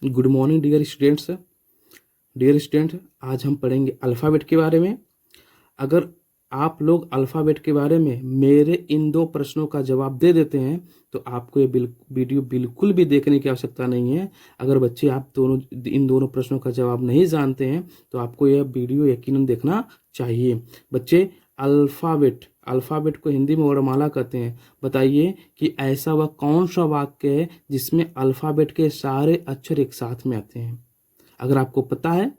Good morning dear students. Dear student, आज हम पढ़ेंगे अल्फ़ाबेट के बारे में। अगर आप लोग अल्फ़ाबेट के बारे में मेरे इन दो प्रश्नों का जवाब दे देते हैं तो आपको ये वीडियो बिल्कुल भी देखने की आवश्यकता नहीं है। अगर बच्चे आप दोनों इन दोनों प्रश्नों का जवाब नहीं जानते हैं तो आपको यह वीडियो यकीनन देखना चाहिए। बच्चे, अल्फ़ाबेट अल्फ़ाबेट को हिंदी में वर्णमाला कहते हैं। बताइए कि ऐसा वह कौन सा वाक्य है जिसमें अल्फ़ाबेट के सारे अक्षर एक साथ में आते हैं। अगर आपको पता है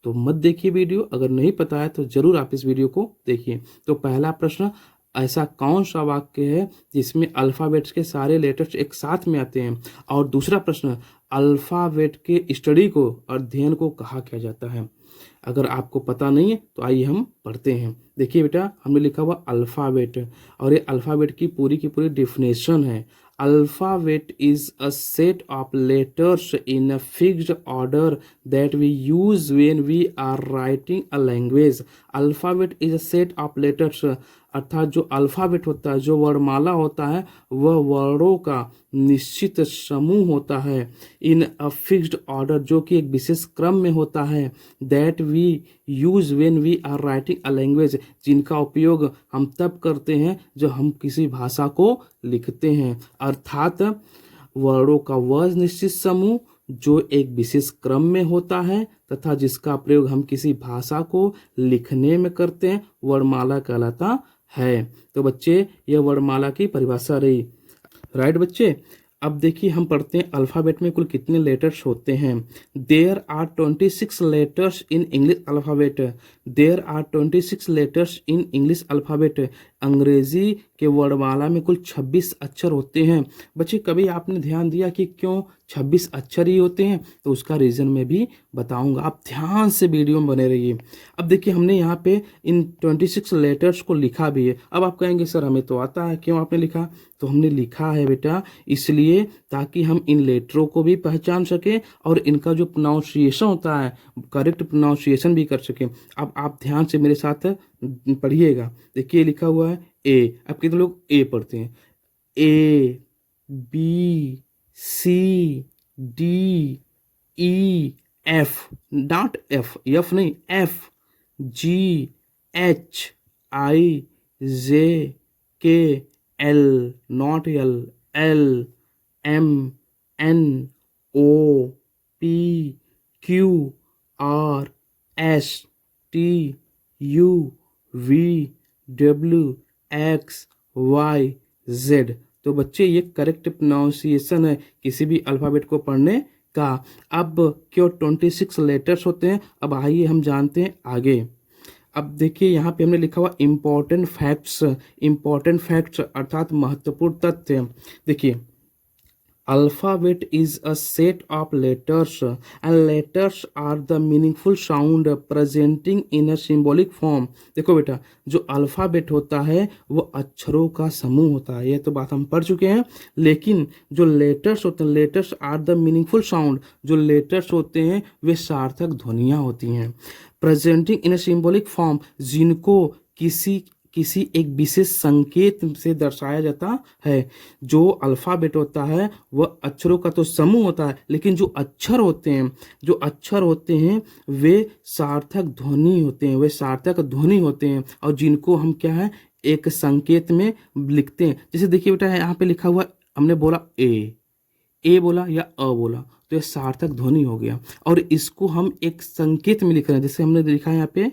तो मत देखिए वीडियो, अगर नहीं पता है तो जरूर आप इस वीडियो को देखिए। तो पहला प्रश्न, ऐसा कौन सा वाक्य है जिसमें अल्फ़ाबेट्स के सारे लेटर्स एक साथ में आते हैं। और दूसरा प्रश्न, अल्फ़ाबेट के स्टडी को, अध्ययन को कहा क्या जाता है। अगर आपको पता नहीं है तो आइए हम पढ़ते हैं। देखिए बेटा, हमने लिखा हुआ अल्फ़ाबेट, और ये अल्फ़ाबेट की पूरी डेफिनेशन है। Alphabet is a set of letters in a fixed order that we use when we are writing a language. Alphabet is a set of letters, अर्थात जो अल्फ़ाबेट होता है, जो वर्णमाला होता है, वह वर्णों का निश्चित समूह होता है। इन अ फिक्स्ड ऑर्डर, जो कि एक विशेष क्रम में होता है। That we use when we are writing a language, जिनका उपयोग हम तब करते हैं जब हम किसी भाषा को लिखते हैं। अर्थात वर्णों का वह निश्चित समूह जो एक विशेष क्रम में होता है तथा जिसका प्रयोग हम किसी भाषा को लिखने में करते हैं, वर्णमाला कहलाता है। तो बच्चे, यह वर्णमाला की परिभाषा रही। राइट बच्चे, अब देखिए हम पढ़ते हैं अल्फ़ाबेट में कुल कितने लेटर्स होते हैं। There are 26 letters in English alphabet. There are 26 letters in English alphabet. अंग्रेजी के वर्णमाला में कुल 26 अक्षर होते हैं। बच्चे, कभी आपने ध्यान दिया कि क्यों 26 अक्षर ही होते हैं? तो उसका रीज़न मैं भी बताऊंगा, आप ध्यान से वीडियो में बने रहिए। अब देखिए, हमने यहाँ पे इन 26 लेटर्स को लिखा भी है। अब आप कहेंगे सर हमें तो आता है, क्यों आपने लिखा? तो हमने लिखा है बेटा इसलिए ताकि हम इन लेटरों को भी पहचान सकें और इनका जो प्रोनाउंसिएशन होता है, करेक्ट प्रोनाउंसिएशन भी कर सकें। अब आप ध्यान से मेरे साथ पढ़िएगा। देखिए लिखा हुआ है ए। अब कितने लोग ए पढ़ते हैं? A, B, C, D, E, F, not F, F नहीं, F, G, H, I, J, K, L, not L, L, M, N, O, P, Q, R, S, T, U, V, W, X, Y, Z. तो बच्चे, ये correct pronunciation है किसी भी alphabet को पढ़ने का। अब क्यों 26 लेटर्स होते हैं, अब आइए हम जानते हैं आगे। अब देखिए यहाँ पे हमने लिखा हुआ इम्पॉर्टेंट फैक्ट्स। इम्पॉर्टेंट फैक्ट्स अर्थात महत्वपूर्ण तथ्य। देखिए, alphabet is a set of letters and letters are the meaningful sound presenting in a symbolic form। देखो बेटा, जो अल्फ़ाबेट होता है वो अक्षरों का समूह होता है, ये तो बात हम पढ़ चुके हैं। लेकिन जो लेटर्स होते हैं, letters are the meaningful sound, जो लेटर्स होते हैं वे सार्थक ध्वनियाँ होती हैं। Presenting in a symbolic form, जिनको किसी एक विशेष संकेत से दर्शाया जाता है। जो अल्फ़ाबेट होता है वह अक्षरों का तो समूह होता है, लेकिन जो अक्षर होते हैं वे सार्थक ध्वनि होते हैं, वे सार्थक ध्वनि होते हैं, और जिनको हम क्या है, एक संकेत में लिखते हैं। जैसे देखिए बेटा, यहाँ पे लिखा हुआ, हमने बोला ए बोला या अ बोला, तो ये सार्थक ध्वनि हो गया, और इसको हम एक संकेत में लिख रहे हैं। जैसे हमने लिखा है यहाँ पे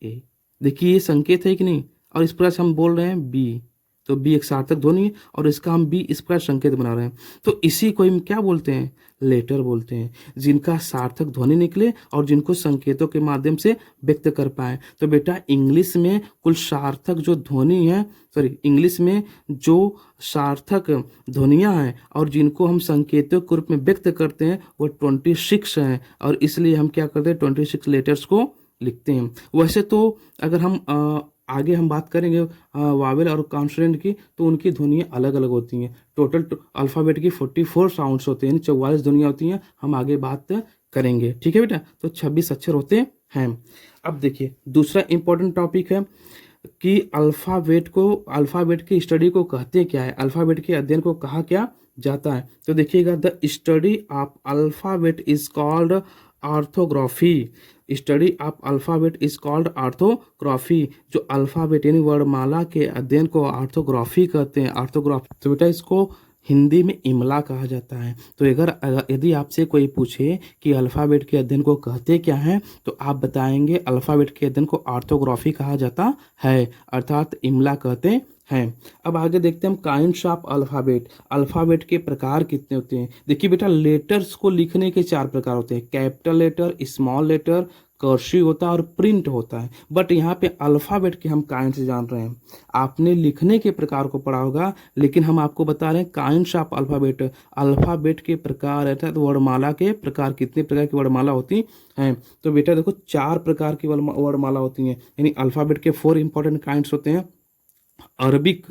ए, देखिए ये संकेत है कि नहीं, और इस प्रकार से हम बोल रहे हैं बी, तो बी एक सार्थक ध्वनि है, और इसका हम बी इस प्रकार संकेत बना रहे हैं। तो इसी को हम क्या बोलते हैं? लेटर बोलते हैं, जिनका सार्थक ध्वनि निकले और जिनको संकेतों के माध्यम से व्यक्त कर पाए। तो बेटा, इंग्लिश में कुल सार्थक जो ध्वनि है, इंग्लिश में जो सार्थक ध्वनियाँ हैं और जिनको हम संकेतों के रूप में व्यक्त करते हैं वो 26 हैं, और इसलिए हम क्या करते हैं, 26 लेटर्स को लिखते हैं। वैसे तो अगर हम आगे हम बात करेंगे वावेल और कॉन्सोनेंट की, तो उनकी ध्वनियाँ अलग अलग होती हैं। टोटल अल्फ़ाबेट की 44 साउंड्स होते हैं, 44 ध्वनियाँ होती हैं, हम आगे बात करेंगे। ठीक है बेटा, तो 26 अक्षर होते हैं। अब देखिए, दूसरा इंपॉर्टेंट टॉपिक है कि अल्फ़ाबेट की स्टडी को कहते क्या है, अल्फ़ाबेट के अध्ययन को कहा क्या जाता है। तो देखिएगा, the study of alphabet is called orthography. Study of alphabet is called orthography. जो अल्फ़ाबेट यानी वर्णमाला के अध्ययन को ऑर्थोग्राफी कहते हैं, ऑर्थोग्राफी। तो बेटा इसको हिंदी में इमला कहा जाता है। तो यदि आपसे कोई पूछे कि अल्फ़ाबेट के अध्ययन को कहते क्या हैं, तो आप बताएंगे अल्फ़ाबेट के अध्ययन को ऑर्थोग्राफी कहा जाता है, अर्थात इमला कहते हैं। अब आगे देखते हैं हम काइंड्स ऑफ अल्फ़ाबेट। अल्फ़ाबेट के प्रकार कितने होते हैं? देखिए बेटा, लेटर्स को लिखने के 4 प्रकार होते हैं, capital letter, small letter, cursive होता है और प्रिंट होता है। बट यहाँ पे अल्फ़ाबेट के हम काइंड्स जान रहे हैं। आपने लिखने के प्रकार को पढ़ा होगा, लेकिन हम आपको बता रहे हैं काइंड्स ऑफ अल्फ़ाबेट। अल्फ़ाबेट के प्रकार अर्थात वर्णमाला के प्रकार, कितने प्रकार की वर्णमाला होती हैं? तो बेटा देखो, 4 प्रकार की वर्णमाला होती हैं, यानी अल्फ़ाबेट के 4 इंपॉर्टेंट काइंड्स होते हैं, अरबिक,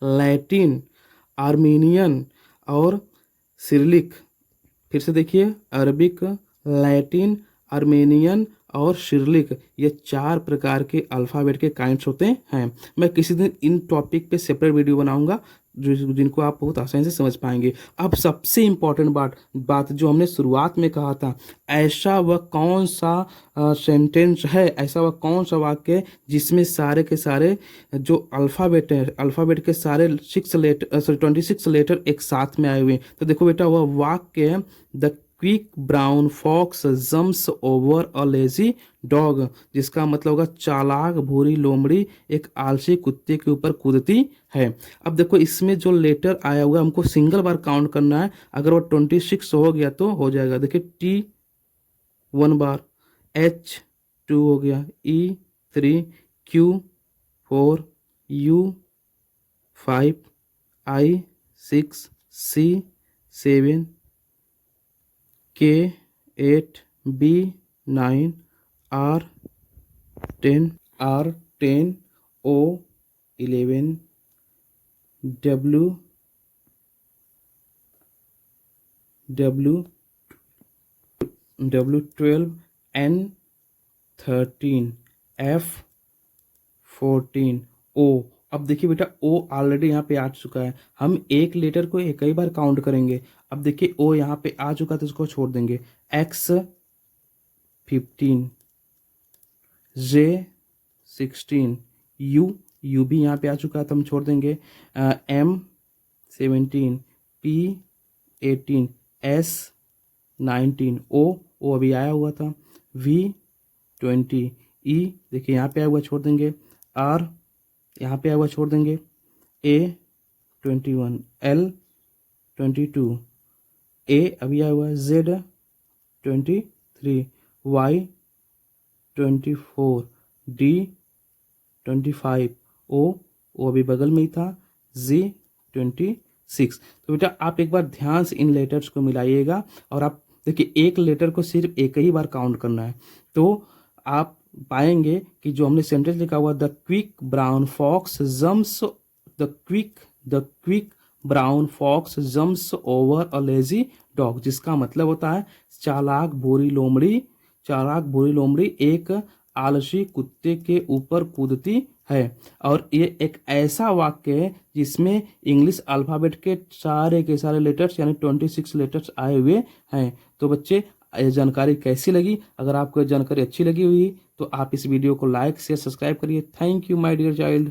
लैटिन, आर्मीनियन और सिरिलिक। फिर से देखिए, अरबिक, लैटिन, आर्मेनियन और सिरिलिक, ये 4 प्रकार के अल्फ़ाबेट के काइंड्स होते हैं। मैं किसी दिन इन टॉपिक पे सेपरेट वीडियो बनाऊंगा जिनको आप बहुत आसानी से समझ पाएंगे। अब सबसे इम्पॉर्टेंट बात जो हमने शुरुआत में कहा था, ऐसा वह कौन सा सेंटेंस है, ऐसा वह कौन सा वाक्य है जिसमें सारे के सारे जो अल्फ़ाबेट है, अल्फ़ाबेट के सारे 26 लेटर एक साथ में आए हुए हैं? तो देखो बेटा, वह वाक्य है, the quick brown fox jumps over a lazy dog, जिसका मतलब होगा चालाक भूरी लोमड़ी एक आलसी कुत्ते के ऊपर कूदती है। अब देखो, इसमें जो लेटर आया हुआ है हमको सिंगल बार काउंट करना है। अगर वो 26 हो गया तो हो जाएगा। देखिए, टी 1 बार, एच 2 हो गया, ई 3, Q 4, you 5, I 6, C 7, K 8, B 9, R 10, O 11, W 12, N 13, F 14, O. अब देखिए बेटा, ओ ऑलरेडी यहाँ पे आ चुका है, हम एक लेटर को एक ही बार काउंट करेंगे। अब देखिए, ओ यहाँ पे आ चुका है तो इसको छोड़ देंगे। एक्स 15, जे 16, यू भी यहाँ पे आ चुका है तो हम छोड़ देंगे। एम 17, पी 18, एस 19, ओ अभी आया हुआ था, वी 20, ई देखिए यहाँ पे आया हुआ, छोड़ देंगे। आर यहाँ पे आया हुआ, छोड़ देंगे। ए 21, एल 22, ए अभी आया हुआ है, जेड 23, वाई 24, डी 25, ओ अभी बगल में ही था, जी 26। तो बेटा आप एक बार ध्यान से इन लेटर्स को मिलाइएगा और आप देखिए, एक लेटर को सिर्फ एक ही बार काउंट करना है। तो आप पाएंगे कि जो हमने सेंटेंस लिखा हुआ, the quick brown fox jumps, the quick brown fox jumps over a lazy dog, जिसका मतलब होता है चालाक भूरी लोमड़ी एक आलसी कुत्ते के ऊपर कूदती है। और ये एक ऐसा वाक्य है जिसमें इंग्लिश अल्फ़ाबेट के सारे लेटर्स यानी 26 लेटर्स आए हुए हैं। तो बच्चे, ये जानकारी कैसी लगी? अगर आपको ये जानकारी अच्छी लगी हुई तो आप इस वीडियो को लाइक शेयर सब्सक्राइब करिए। Thank you my dear child.